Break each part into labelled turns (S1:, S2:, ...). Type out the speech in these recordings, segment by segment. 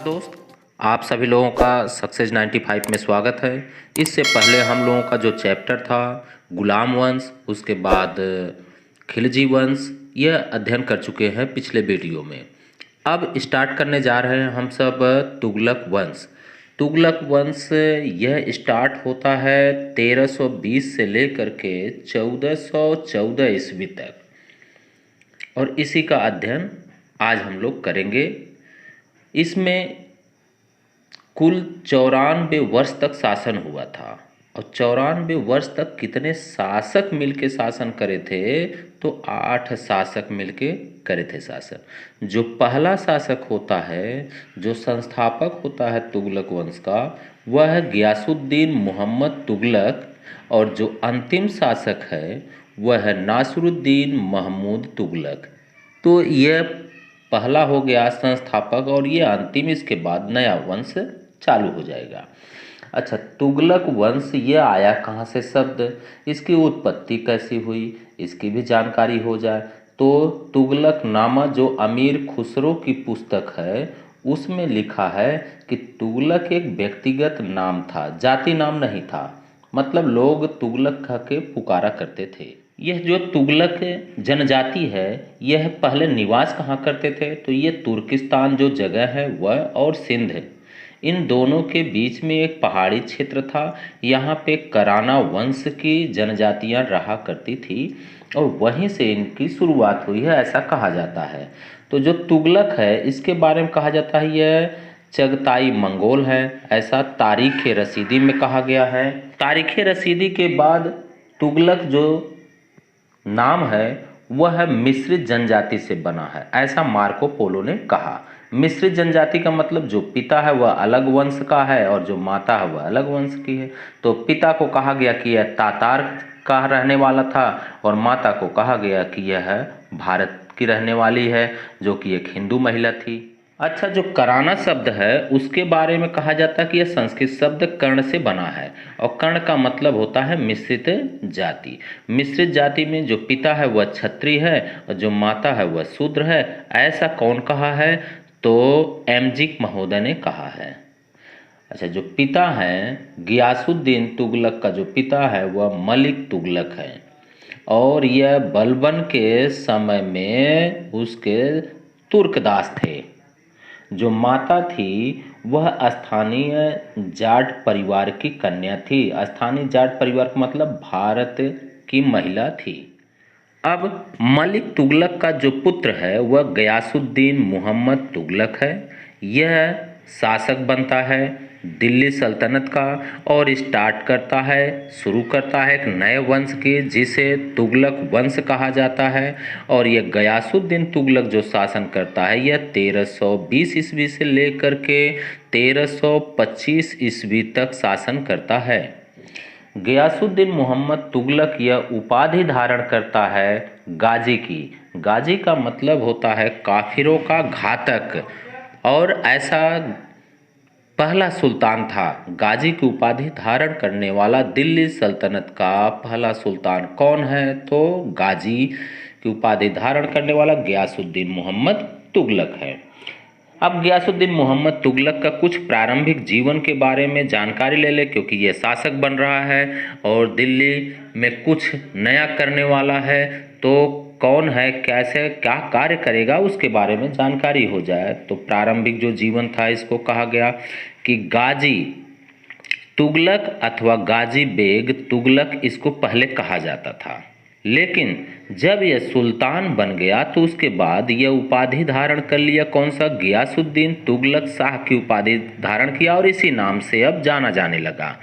S1: दोस्त, आप सभी लोगों का सक्सेस 95 में स्वागत है। इससे पहले हम लोगों का जो चैप्टर था गुलाम वंश, उसके बाद खिलजी वंश, यह अध्ययन कर चुके हैं पिछले वीडियो में। अब स्टार्ट करने जा रहे हैं हम सब तुगलक वंश। तुगलक वंश यह स्टार्ट होता है 1320 से लेकर के 1414 ईस्वी तक, और इसी का अध्ययन आज हम लोग करेंगे। इसमें कुल 94 वर्ष तक शासन हुआ था, और 94 वर्ष तक कितने शासक मिलके शासन करे थे? तो 8 शासक मिलके करे थे शासन। जो पहला शासक होता है, जो संस्थापक होता है तुगलक वंश का, वह है गियासुद्दीन मोहम्मद तुगलक, और जो अंतिम शासक है वह है नासिरुद्दीन महमूद तुगलक। तो यह पहला हो गया संस्थापक, और ये अंतिम, इसके बाद नया वंश चालू हो जाएगा। अच्छा, तुगलक वंश ये आया कहाँ से शब्द, इसकी उत्पत्ति कैसी हुई, इसकी भी जानकारी हो जाए। तो तुगलक नामा जो अमीर खुसरो की पुस्तक है, उसमें लिखा है कि तुगलक एक व्यक्तिगत नाम था, जाति नाम नहीं था। मतलब लोग तुगलक कह के पुकारा करते थे। यह जो तुगलक जनजाति है, यह पहले निवास कहाँ करते थे? तो ये तुर्किस्तान जो जगह है वह, और सिंध, इन दोनों के बीच में एक पहाड़ी क्षेत्र था। यहाँ पे कराना वंश की जनजातियाँ रहा करती थी, और वहीं से इनकी शुरुआत हुई है, ऐसा कहा जाता है। तो जो तुगलक है, इसके बारे में कहा जाता है यह चगताई मंगोल है, ऐसा तारीख़ रसीदी में कहा गया है। तारीख़ रसीदी के बाद तुगलक जो नाम है वह मिश्रित जनजाति से बना है, ऐसा मार्को पोलो ने कहा। मिश्रित जनजाति का मतलब जो पिता है वह अलग वंश का है, और जो माता है वह अलग वंश की है। तो पिता को कहा गया कि यह तातार का रहने वाला था, और माता को कहा गया कि यह भारत की रहने वाली है, जो कि एक हिंदू महिला थी। अच्छा, जो कराना शब्द है उसके बारे में कहा जाता है कि यह संस्कृत शब्द कर्ण से बना है, और कर्ण का मतलब होता है मिश्रित जाति। मिश्रित जाति में जो पिता है वह क्षत्रिय है, और जो माता है वह शूद्र है। ऐसा कौन कहा है? तो एमजिक महोदय ने कहा है। अच्छा, जो पिता हैं गियासुद्दीन तुगलक का जो पिता है वह मलिक तुगलक है, और यह बलबन के समय में उसके तुर्कदास थे। जो माता थी वह स्थानीय जाट परिवार की कन्या थी। स्थानीय जाट परिवार का मतलब भारत की महिला थी। अब मलिक तुगलक का जो पुत्र है वह गयासुद्दीन मोहम्मद तुगलक है। यह शासक बनता है दिल्ली सल्तनत का, और स्टार्ट करता है, शुरू करता है एक नए वंश की, जिसे तुगलक वंश कहा जाता है। और यह गयासुद्दीन तुगलक जो शासन करता है, यह 1320 ईस्वी से लेकर के 1325 ईस्वी तक शासन करता है। गयासुद्दीन मोहम्मद तुगलक यह उपाधि धारण करता है गाजी की। गाजी का मतलब होता है काफिरों का घातक, और ऐसा पहला सुल्तान था। गाजी की उपाधि धारण करने वाला दिल्ली सल्तनत का पहला सुल्तान कौन है? तो गाजी की उपाधि धारण करने वाला गयासुद्दीन मोहम्मद तुगलक है। अब गयासुद्दीन मोहम्मद तुगलक का कुछ प्रारंभिक जीवन के बारे में जानकारी ले ले, क्योंकि ये शासक बन रहा है और दिल्ली में कुछ नया करने वाला है। तो कौन है, कैसे, क्या कार्य करेगा, उसके बारे में जानकारी हो जाए। तो प्रारंभिक जो जीवन था इसको कहा गया कि गाजी तुगलक अथवा गाजी बेग तुगलक, इसको पहले कहा जाता था। लेकिन जब यह सुल्तान बन गया तो उसके बाद यह उपाधि धारण कर लिया, कौन सा? गियासुद्दीन तुगलक शाह की उपाधि धारण किया, और इसी नाम से अब जाना जाने लगा।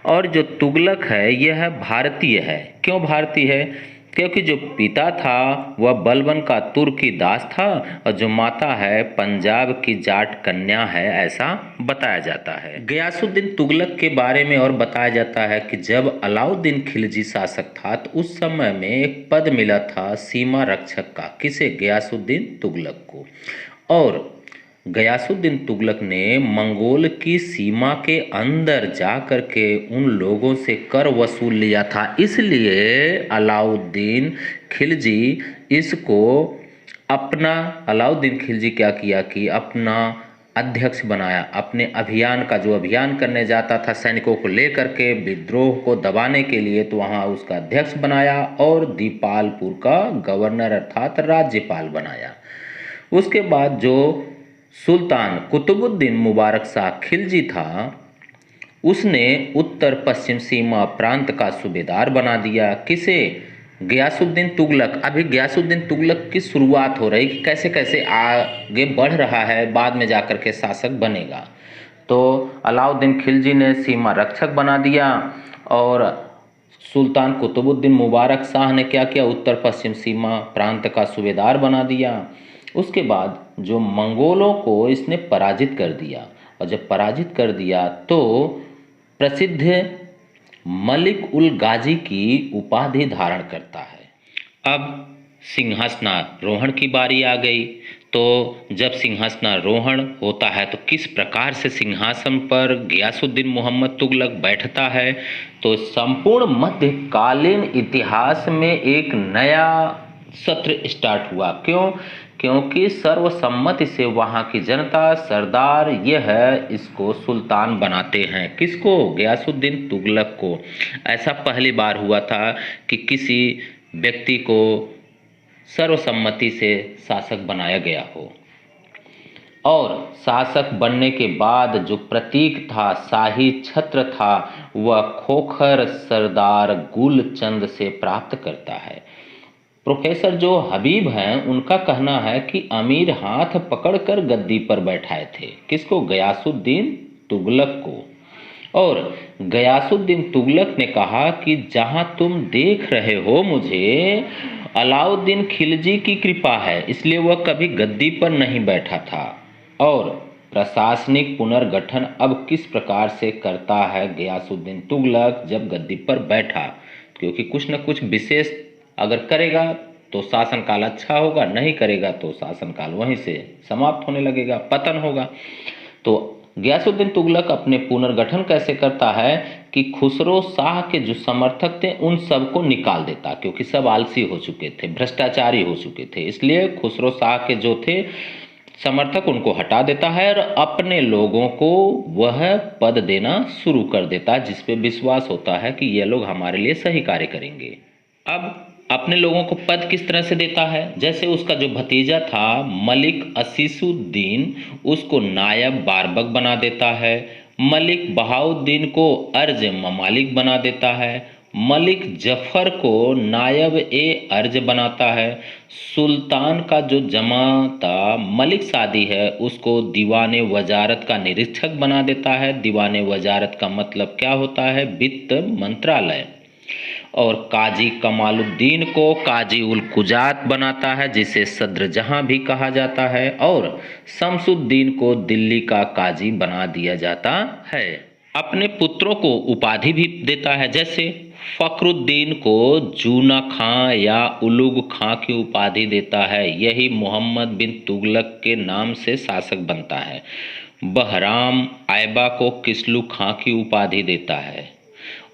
S1: और जो तुगलक है यह भारतीय है। क्यों भारतीय है? क्योंकि जो पिता था वह बलबन का तुर्की दास था, और जो माता है पंजाब की जाट कन्या है, ऐसा बताया जाता है। गयासुद्दीन तुगलक के बारे में और बताया जाता है कि जब अलाउद्दीन खिलजी शासक था तो उस समय में एक पद मिला था सीमा रक्षक का। किसे? गयासुद्दीन तुगलक को। और गयासुद्दीन तुगलक ने मंगोल की सीमा के अंदर जा कर के उन लोगों से कर वसूल लिया था। इसलिए अलाउद्दीन खिलजी क्या किया कि अपना अध्यक्ष बनाया। अपने अभियान का जो अभियान करने जाता था सैनिकों को लेकर के विद्रोह को दबाने के लिए, तो वहाँ उसका अध्यक्ष बनाया और दीपालपुर का गवर्नर अर्थात राज्यपाल बनाया। उसके बाद जो सुल्तान कुतुबुद्दीन मुबारक शाह खिलजी था, उसने उत्तर पश्चिम सीमा प्रांत का सूबेदार बना दिया। किसे? गयासुद्दीन तुगलक। अभी गयासुद्दीन तुगलक की शुरुआत हो रही कि कैसे कैसे आगे बढ़ रहा है, बाद में जाकर के शासक बनेगा। तो अलाउद्दीन खिलजी ने सीमा रक्षक बना दिया और सुल्तान कुतुबुद्दीन मुबारक शाह ने क्या किया? उत्तर पश्चिम सीमा प्रांत का सूबेदार बना दिया। उसके बाद जो मंगोलों को इसने पराजित कर दिया, और जब पराजित कर दिया तो प्रसिद्ध मलिक उल गाजी की उपाधि धारण करता है। अब सिंहासनारोहण की बारी आ गई। तो जब सिंहासनारोहण होता है तो किस प्रकार से सिंहासन पर गयासुद्दीन मोहम्मद तुगलक बैठता है, तो संपूर्ण मध्यकालीन इतिहास में एक नया सत्र स्टार्ट हुआ। क्यों? क्योंकि सर्वसम्मति से वहाँ की जनता सरदार यह है इसको सुल्तान बनाते हैं। किसको? गयासुद्दीन तुगलक को। ऐसा पहली बार हुआ था कि किसी व्यक्ति को सर्वसम्मति से शासक बनाया गया हो। और शासक बनने के बाद जो प्रतीक था, शाही छत्र था, वह खोखर सरदार गुलचंद से प्राप्त करता है। प्रोफेसर जो हबीब हैं उनका कहना है कि अमीर हाथ पकड़कर गद्दी पर बैठाए थे। किसको? गयासुद्दीन तुगलक को। और गयासुद्दीन तुगलक ने कहा कि जहां तुम देख रहे हो मुझे, अलाउद्दीन खिलजी की कृपा है, इसलिए वह कभी गद्दी पर नहीं बैठा था। और प्रशासनिक पुनर्गठन अब किस प्रकार से करता है गयासुद्दीन तुगलक जब गद्दी पर बैठा, क्योंकि कुछ न कुछ विशेष अगर करेगा तो शासनकाल अच्छा होगा, नहीं करेगा तो शासनकाल वहीं से समाप्त होने लगेगा, पतन होगा। तो गयासुद्दीन तुगलक अपने पुनर्गठन कैसे करता है कि खुसरो शाह के जो समर्थक थे उन सबको निकाल देता, क्योंकि सब आलसी हो चुके थे, भ्रष्टाचारी हो चुके थे। इसलिए खुसरो शाह के जो थे समर्थक उनको हटा देता है और अपने लोगों को वह पद देना शुरू कर देता है, जिसपे विश्वास होता है कि ये लोग हमारे लिए सही कार्य करेंगे। अब अपने लोगों को पद किस तरह से देता है? जैसे उसका जो भतीजा था मलिक असीसुद्दीन, उसको नायब बारबक बना देता है। मलिक बहाउद्दीन को अर्ज ममालिक बना देता है। मलिक जफर को नायब ए अर्ज बनाता है। सुल्तान का जो जमाता मलिक सादी है उसको दीवाने वजारत का निरीक्षक बना देता है। दीवाने वजारत का मतलब क्या होता है? वित्त मंत्रालय। और काजी कमालुद्दीन को काजी उल कुजात बनाता है, जिसे सद्र जहां भी कहा जाता है। और शमसुद्दीन को दिल्ली का काजी बना दिया जाता है। अपने पुत्रों को उपाधि भी देता है, जैसे फखरुद्दीन को जूना खां या उलुग खां की उपाधि देता है। यही मोहम्मद बिन तुगलक के नाम से शासक बनता है। बहराम आयबा को किस्लू खां की उपाधि देता है।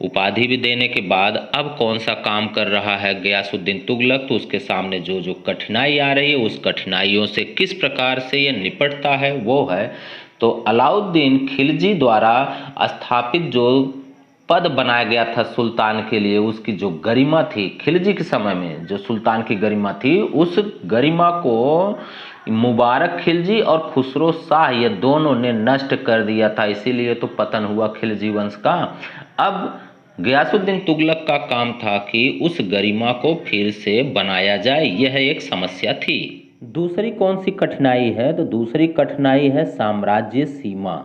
S1: उपाधि भी देने के बाद अब कौन सा काम कर रहा है गयासुद्दीन तुगलक, तो उसके सामने जो जो कठिनाई आ रही है उस कठिनाइयों से किस प्रकार से ये निपटता है वो है। तो अलाउद्दीन खिलजी द्वारा स्थापित जो पद बनाया गया था सुल्तान के लिए, उसकी जो गरिमा थी खिलजी के समय में, जो सुल्तान की गरिमा थी, उस गरिमा को मुबारक खिलजी और खुसरो शाह ये दोनों ने नष्ट कर दिया था। इसीलिए तो पतन हुआ खिलजी वंश का। अब गयासुद्दीन तुगलक का काम था कि उस गरिमा को फिर से बनाया जाए, यह एक समस्या थी। दूसरी कौन सी कठिनाई है? तो दूसरी कठिनाई है साम्राज्य सीमा।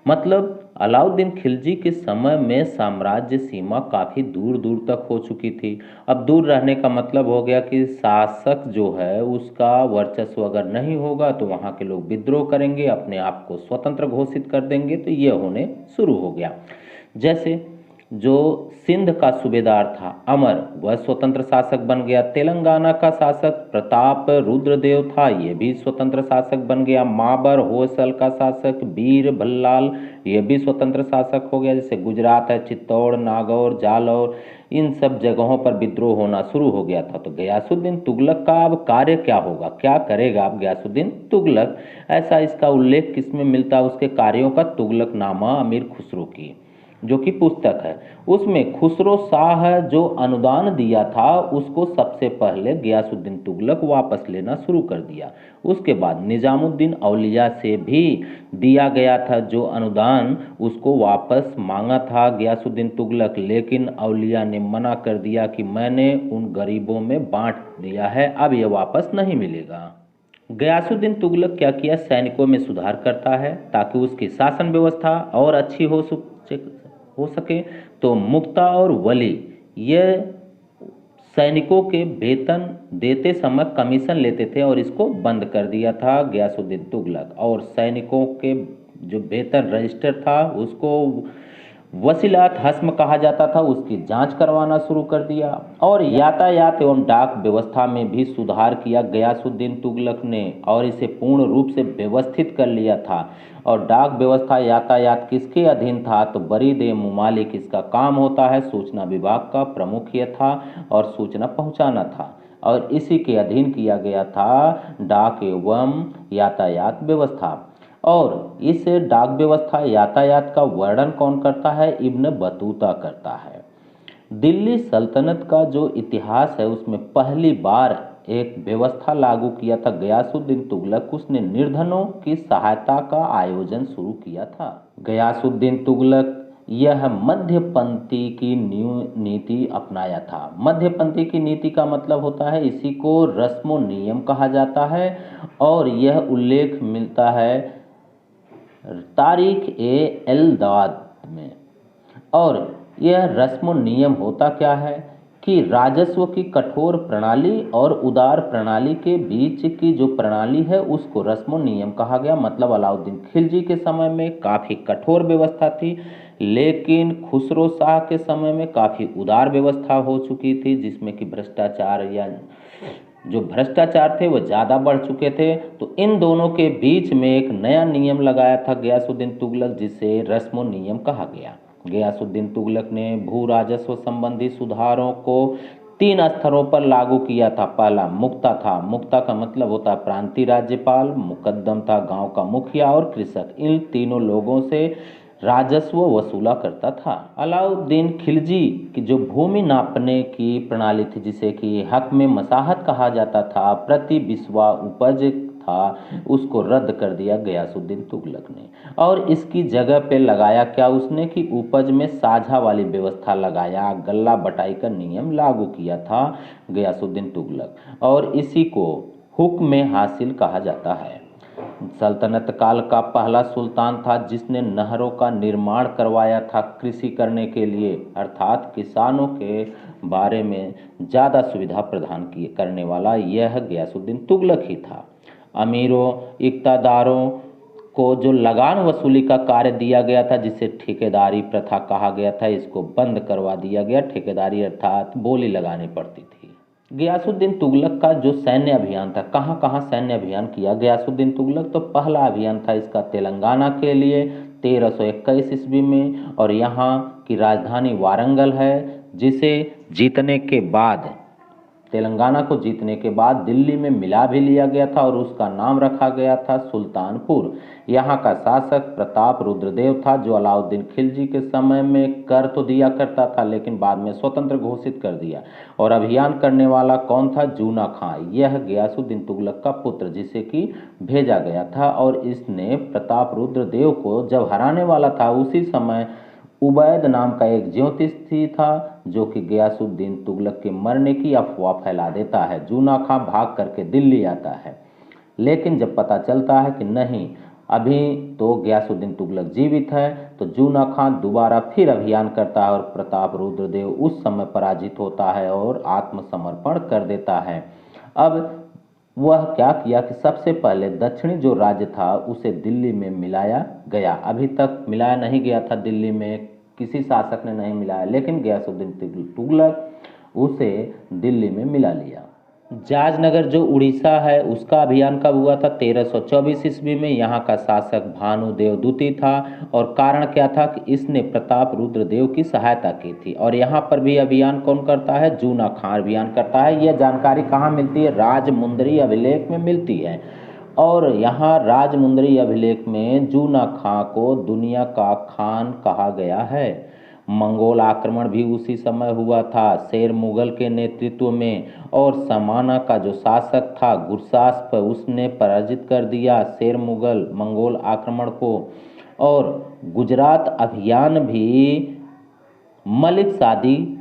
S1: मतलब अलाउद्दीन खिलजी के समय में साम्राज्य सीमा काफ़ी दूर दूर तक हो चुकी थी। अब दूर रहने का मतलब हो गया कि शासक जो है उसका वर्चस्व अगर नहीं होगा तो वहाँ के लोग विद्रोह करेंगे, अपने आप को स्वतंत्र घोषित कर देंगे। तो ये होने शुरू हो गया। जैसे जो सिंध का सूबेदार था अमर, वह स्वतंत्र शासक बन गया। तेलंगाना का शासक प्रताप रुद्रदेव था, यह भी स्वतंत्र शासक बन गया। माबर होसल का शासक वीर भल्लाल, यह भी स्वतंत्र शासक हो गया। जैसे गुजरात है चित्तौड़, नागौर, जालौर, इन सब जगहों पर विद्रोह होना शुरू हो गया था। तो गयासुद्दीन तुगलक का अब कार्य क्या होगा, क्या करेगा अब गयासुद्दीन तुगलक, ऐसा इसका उल्लेख किसमें मिलता है, उसके कार्यों का, तुगलकनामा अमीर खुसरो की जो कि पुस्तक है। उसमें खुसरो शाह जो अनुदान दिया था उसको सबसे पहले गयासुद्दीन तुगलक वापस लेना शुरू कर दिया। उसके बाद निजामुद्दीन औलिया से भी दिया गया था जो अनुदान, उसको वापस मांगा था गयासुद्दीन तुगलक, लेकिन औलिया ने मना कर दिया कि मैंने उन गरीबों में बांट दिया है, अब यह वापस नहीं मिलेगा। गयासुद्दीन तुगलक क्या किया, सैनिकों में सुधार करता है ताकि उसकी शासन व्यवस्था और अच्छी हो सके। तो मुक्ता और वली ये सैनिकों के वेतन देते समय कमीशन लेते थे और इसको बंद कर दिया था गयासुद्दीन तुगलक। और सैनिकों के जो वेतन रजिस्टर था उसको वसीलात हस्म कहा जाता था, उसकी जांच करवाना शुरू कर दिया। और यातायात एवं डाक व्यवस्था में भी सुधार किया गयासुद्दीन तुगलक ने और इसे पूर्ण रूप से व्यवस्थित कर लिया था। और डाक व्यवस्था, यातायात किसके अधीन था, तो बरीद ए मुमालिक इसका काम होता है, सूचना विभाग का प्रमुख यह था और सूचना पहुंचाना था। और इसी के अधीन किया गया था डाक एवं यातायात व्यवस्था। और इस डाक व्यवस्था यातायात का वर्णन कौन करता है, इब्न बतूता करता है। दिल्ली सल्तनत का जो इतिहास है उसमें पहली बार एक व्यवस्था लागू किया था गयासुद्दीन तुगलक, उसने निर्धनों की सहायता का आयोजन शुरू किया था। गयासुद्दीन तुगलक यह मध्यपंथी की नीति अपनाया था। मध्यपंथी की नीति का मतलब होता है, इसी को रस्म नियम कहा जाता है। और यह उल्लेख मिलता है तारीख ए एल्दाद में। और यह रस्म नियम होता क्या है कि राजस्व की कठोर प्रणाली और उदार प्रणाली के बीच की जो प्रणाली है उसको रस्म नियम कहा गया। मतलब अलाउद्दीन खिलजी के समय में काफ़ी कठोर व्यवस्था थी, लेकिन खुसरो शाह के समय में काफ़ी उदार व्यवस्था हो चुकी थी, जिसमें कि भ्रष्टाचार या जो भ्रष्टाचार थे वो ज़्यादा बढ़ चुके थे। तो इन दोनों के बीच में एक नया नियम लगाया था गयासुद्दीन तुगलक, जिसे रस्म नियम कहा गया। गयासुद्दीन तुगलक ने भू राजस्व संबंधी सुधारों को 3 स्तरों पर लागू किया था। पहला मुक्ता था, मुक्ता का मतलब होता है प्रांतीय राज्यपाल, मुकद्दम था गांव का मुखिया, और कृषक। इन तीनों लोगों से राजस्व वसूला करता था। अलाउद्दीन खिलजी की जो भूमि नापने की प्रणाली थी, जिसे कि हक में मसाहत कहा जाता था, प्रति बिस्वा उपज था, उसको रद्द कर दिया गयासुद्दीन तुगलक ने। और इसकी जगह पे लगाया क्या उसने कि उपज में साझा वाली व्यवस्था लगाया, गल्ला बटाई का नियम लागू किया था गयासुद्दीन तुगलक। और इसी को हुक्म हासिल कहा जाता है। सल्तनत काल का पहला सुल्तान था जिसने नहरों का निर्माण करवाया था कृषि करने के लिए, अर्थात किसानों के बारे में ज़्यादा सुविधा प्रदान करने वाला यह गयासुद्दीन तुगलक ही था। अमीरों इक़्तिदारों को जो लगान वसूली का कार्य दिया गया था, जिसे ठेकेदारी प्रथा कहा गया था, इसको बंद करवा दिया गया। ठेकेदारी अर्थात बोली लगानी पड़ती थी। गयासुद्दीन तुगलक का जो सैन्य अभियान था, कहाँ कहाँ सैन्य अभियान किया गयासुद्दीन तुगलक, तो पहला अभियान था इसका तेलंगाना के लिए 1321 ईस्वी में। और यहाँ की राजधानी वारंगल है, जिसे जीतने के बाद, तेलंगाना को जीतने के बाद दिल्ली में मिला भी लिया गया था और उसका नाम रखा गया था सुल्तानपुर। यहाँ का शासक प्रताप रुद्रदेव था, जो अलाउद्दीन खिलजी के समय में कर तो दिया करता था, लेकिन बाद में स्वतंत्र घोषित कर दिया। और अभियान करने वाला कौन था, जूना खां, यह गयासुद्दीन तुगलक का पुत्र, जिसे कि भेजा गया था। और इसने प्रताप रुद्रदेव को जब हराने वाला था, उसी समय उबैद नाम का एक ज्योतिष था, जो कि गयासुद्दीन तुगलक के मरने की अफवाह फैला देता है। जूना खां भाग करके दिल्ली आता है, लेकिन जब पता चलता है कि नहीं, अभी तो गयासुद्दीन तुगलक जीवित है, तो जूना खां दोबारा फिर अभियान करता है और प्रताप रुद्रदेव उस समय पराजित होता है और आत्मसमर्पण कर देता है। अब वह क्या किया कि सबसे पहले दक्षिणी जो राज्य था उसे दिल्ली में मिलाया गया। अभी तक मिलाया नहीं गया था, दिल्ली में किसी शासक ने नहीं मिलाया, लेकिन गयासुद्दीन तुगलक उसे दिल्ली में मिला लिया। जाजनगर जो उड़ीसा है उसका अभियान कब हुआ था? 1324 ईस्वी में। यहाँ का शासक भानुदेव द्वितीय था और कारण क्या था कि इसने प्रताप रुद्रदेव की सहायता की थी। और यहाँ पर भी अभियान कौन करता है? जूना खां अभियान करता है। यह जानकारी कहाँ मिलती है? राजमुंदरी अभिलेख में मिलती है। और यहाँ राजमुंदरी अभिलेख में जूना खां को दुनिया का खान कहा गया है। मंगोल आक्रमण भी उसी समय हुआ था शेर मुगल के नेतृत्व में, और समाना का जो शासक था गुरसास्प, उसने पराजित कर दिया शेर मुगल मंगोल आक्रमण को। और गुजरात अभियान भी मलिक सादी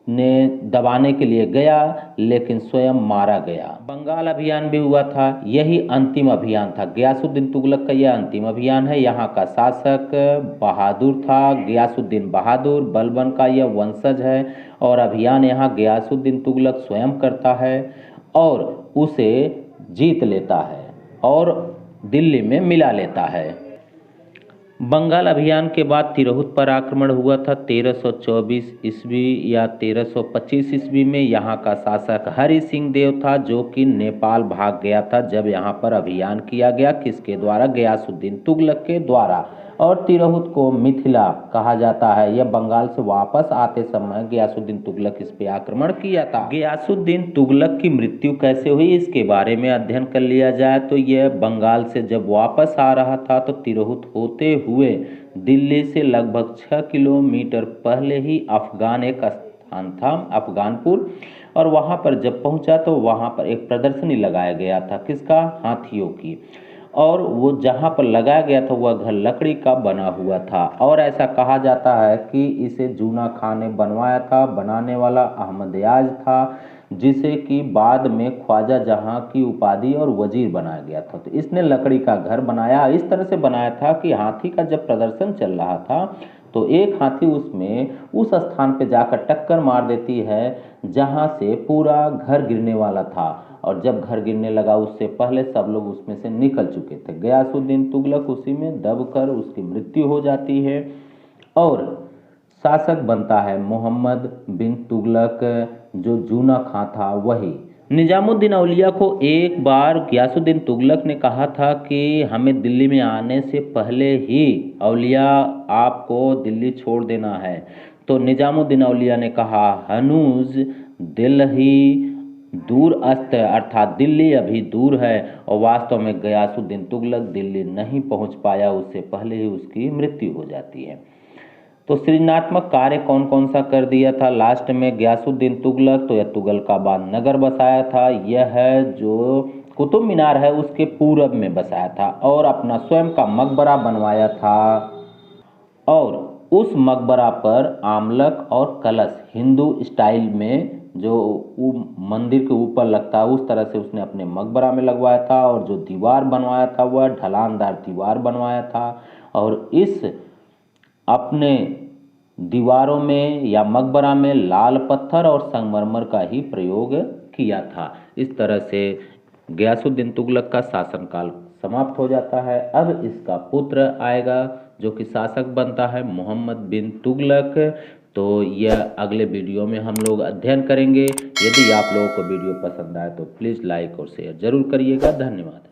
S1: ने दबाने के लिए गया लेकिन स्वयं मारा गया। बंगाल अभियान भी हुआ था, यही अंतिम अभियान था। गयासुद्दीन तुगलक का यह अंतिम अभियान है। यहाँ का शासक बहादुर था, गयासुद्दीन बहादुर। बलबन का यह वंशज है और अभियान यहाँ गयासुद्दीन तुगलक स्वयं करता है और उसे जीत लेता है और दिल्ली में मिला लेता है। बंगाल अभियान के बाद तिरहुत पर आक्रमण हुआ था 1324 ईस्वी या 1325 ईस्वी में। यहाँ का शासक हरि सिंह देव था जो कि नेपाल भाग गया था जब यहाँ पर अभियान किया गया। किसके द्वारा? गयासुद्दीन तुगलक के द्वारा। और तिरहुत को मिथिला कहा जाता है। यह बंगाल से वापस आते समय गयासुद्दीन तुगलक इस पे आक्रमण किया था। गयासुद्दीन तुगलक की मृत्यु कैसे हुई इसके बारे में अध्ययन कर लिया जाए तो यह बंगाल से जब वापस आ रहा था तो तिरहुत होते हुए दिल्ली से लगभग 6 किलोमीटर पहले ही अफगान एक स्थान था, अफगानपुर, और वहाँ पर जब पहुँचा तो वहाँ पर एक प्रदर्शनी लगाया गया था। किसका? हाथियों की। और वो जहाँ पर लगाया गया था वह घर लकड़ी का बना हुआ था और ऐसा कहा जाता है कि इसे जूना खां ने बनवाया था। बनाने वाला अहमदयाज था जिसे कि बाद में ख्वाजा जहां की उपाधि और वजीर बनाया गया था। तो इसने लकड़ी का घर बनाया, इस तरह से बनाया था कि हाथी का जब प्रदर्शन चल रहा था तो एक हाथी उसमें उस स्थान पे जाकर टक्कर मार देती है जहां से पूरा घर गिरने वाला था। और जब घर गिरने लगा उससे पहले सब लोग उसमें से निकल चुके थे। गयासुद्दीन तुगलक उसी में दबकर उसकी मृत्यु हो जाती है और शासक बनता है मोहम्मद बिन तुगलक, जो जूना खां था वही। निजामुद्दीन औलिया को एक बार गयासुद्दीन तुगलक ने कहा था कि हमें दिल्ली में आने से पहले ही औलिया आपको दिल्ली छोड़ देना है। तो निजामुद्दीन औलिया ने कहा हनूज दिल्ली दूर अस्त, अर्थात दिल्ली अभी दूर है। और वास्तव में गयासुद्दीन तुगलक दिल्ली नहीं पहुंच पाया, उससे पहले ही उसकी मृत्यु हो जाती है। तो सृजनात्मक कार्य कौन कौन सा कर दिया था लास्ट में गयासुद्दीन तुगलक? तो यह तुगलकाबाद नगर बसाया था। यह है जो कुतुब मीनार है उसके पूरब में बसाया था और अपना स्वयं का मकबरा बनवाया था। और उस मकबरा पर आमलक और कलश हिंदू स्टाइल में जो मंदिर के ऊपर लगता है उस तरह से उसने अपने मकबरा में लगवाया था। और जो दीवार बनवाया था वह ढलानदार दीवार बनवाया था और इस अपने दीवारों में या मकबरा में लाल पत्थर और संगमरमर का ही प्रयोग किया था। इस तरह से गयासुद्दीन तुगलक का शासनकाल समाप्त हो जाता है। अब इसका पुत्र आएगा जो कि शासक बनता है मोहम्मद बिन तुगलक। तो यह अगले वीडियो में हम लोग अध्ययन करेंगे। यदि आप लोगों को वीडियो पसंद आए तो प्लीज़ लाइक और शेयर जरूर करिएगा। धन्यवाद।